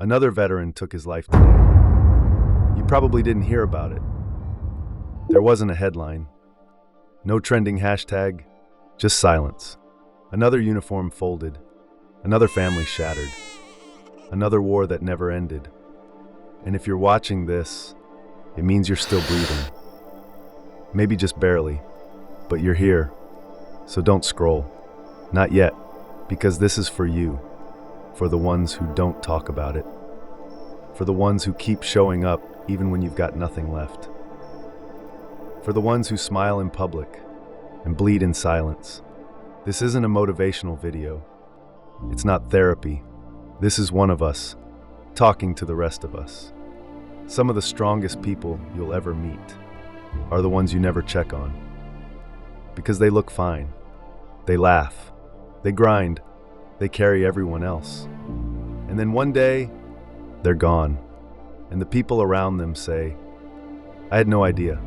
Another veteran took his life today. You probably didn't hear about it. There wasn't a headline. No trending hashtag, just silence. Another uniform folded. Another family shattered. Another war that never ended. And if you're watching this, it means you're still breathing. Maybe just barely, but you're here. So don't scroll. Not yet, because this is for you. For the ones who don't talk about it. For the ones who keep showing up even when you've got nothing left. For the ones who smile in public and bleed in silence. This isn't a motivational video. It's not therapy. This is one of us, talking to the rest of us. Some of the strongest people you'll ever meet are the ones you never check on. Because they look fine. They laugh. They grind. They carry everyone else. And then one day, they're gone. And the people around them say, I had no idea.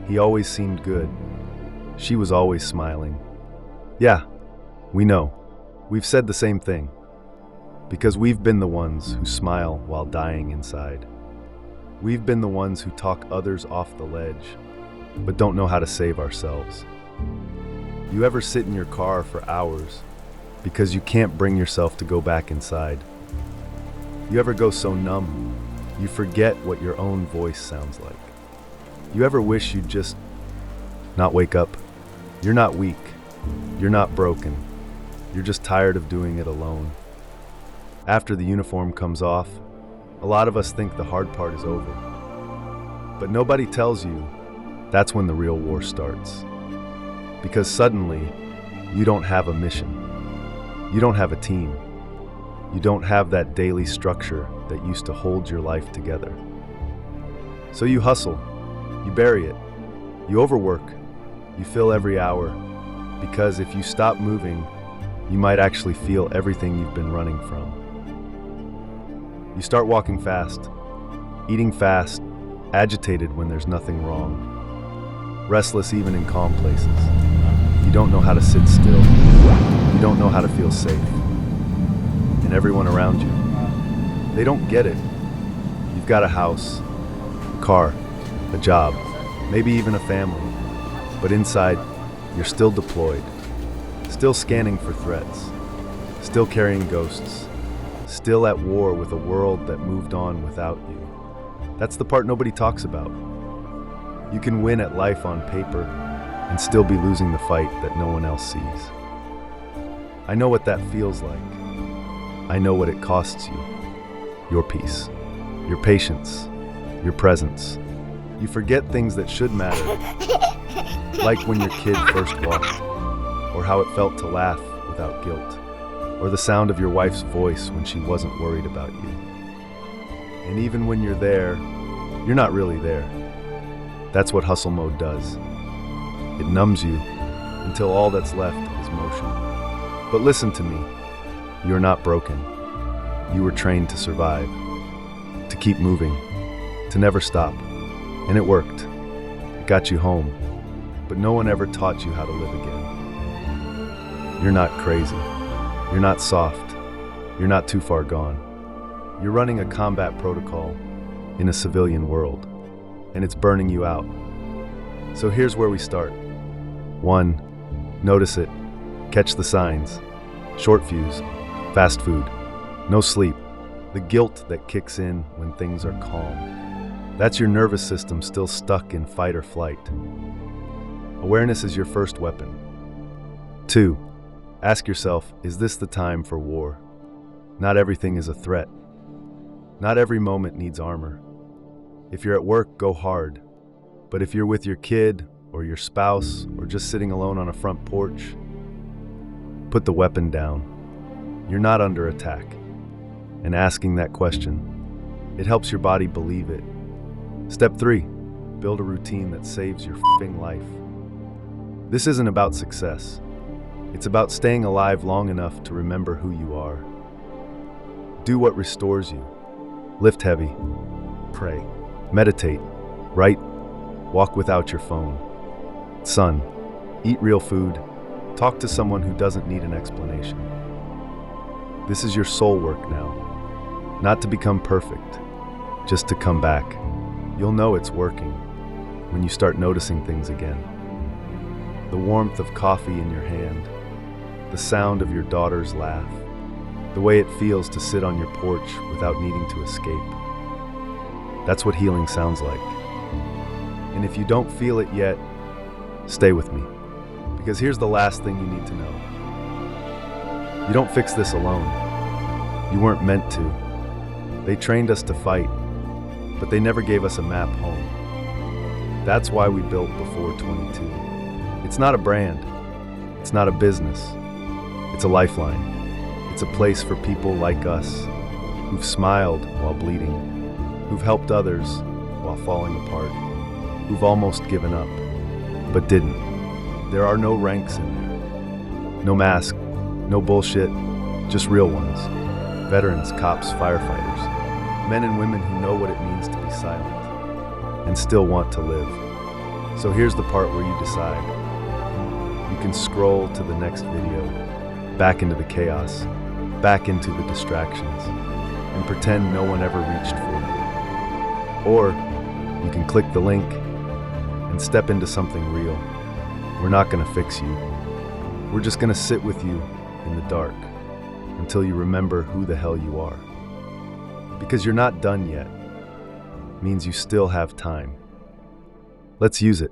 He always seemed good. She was always smiling. Yeah, we know. We've said the same thing. Because we've been the ones who smile while dying inside. We've been the ones who talk others off the ledge, but don't know how to save ourselves. You ever sit in your car for hours because you can't bring yourself to go back inside? You ever go so numb, you forget what your own voice sounds like? You ever wish you'd just not wake up? You're not weak. You're not broken. You're just tired of doing it alone. After the uniform comes off, a lot of us think the hard part is over. But nobody tells you that's when the real war starts. Because suddenly, you don't have a mission. You don't have a team. You don't have that daily structure that used to hold your life together. So you hustle, you bury it, you overwork, you fill every hour, because if you stop moving, you might actually feel everything you've been running from. You start walking fast, eating fast, agitated when there's nothing wrong, restless even in calm places. You don't know how to sit still. You don't know how to feel safe. And everyone around you, they don't get it. You've got a house, a car, a job, maybe even a family. But inside, you're still deployed, still scanning for threats, still carrying ghosts, still at war with a world that moved on without you. That's the part nobody talks about. You can win at life on paper and still be losing the fight that no one else sees. I know what that feels like. I know what it costs you. Your peace, your patience, your presence. You forget things that should matter, like when your kid first walked, or how it felt to laugh without guilt, or the sound of your wife's voice when she wasn't worried about you. And even when you're there, you're not really there. That's what hustle mode does. It numbs you until all that's left is motion. But listen to me, you're not broken. You were trained to survive, to keep moving, to never stop. And it worked. It got you home, but no one ever taught you how to live again. You're not crazy. You're not soft. You're not too far gone. You're running a combat protocol in a civilian world, and it's burning you out. So here's where we start. 1. Notice it. Catch the signs. Short fuse. Fast food. No sleep. The guilt that kicks in when things are calm. That's your nervous system still stuck in fight or flight. Awareness is your first weapon. 2. Ask yourself, is this the time for war? Not everything is a threat. Not every moment needs armor. If you're at work, go hard. But if you're with your kid, or your spouse, or just sitting alone on a front porch, put the weapon down. You're not under attack. And asking that question, it helps your body believe it. Step 3, build a routine that saves your f***ing life. This isn't about success. It's about staying alive long enough to remember who you are. Do what restores you. Lift heavy. Pray. Meditate. Write. Walk without your phone. Son, eat real food. Talk to someone who doesn't need an explanation. This is your soul work now. Not to become perfect, just to come back. You'll know it's working when you start noticing things again. The warmth of coffee in your hand, the sound of your daughter's laugh, the way it feels to sit on your porch without needing to escape. That's what healing sounds like. And if you don't feel it yet, stay with me, because here's the last thing you need to know. You don't fix this alone. You weren't meant to. They trained us to fight, but they never gave us a map home. That's why we built Before 22. It's not a brand. It's not a business. It's a lifeline. It's a place for people like us who've smiled while bleeding, who've helped others while falling apart, who've almost given up, but didn't. There are no ranks in there. No mask, no bullshit, just real ones. Veterans, cops, firefighters. Men and women who know what it means to be silent and still want to live. So here's the part where you decide. You can scroll to the next video, back into the chaos, back into the distractions, and pretend no one ever reached for you. Or you can click the link and step into something real. We're not going to fix you. We're just going to sit with you in the dark until you remember who the hell you are. Because you're not done yet means you still have time. Let's use it.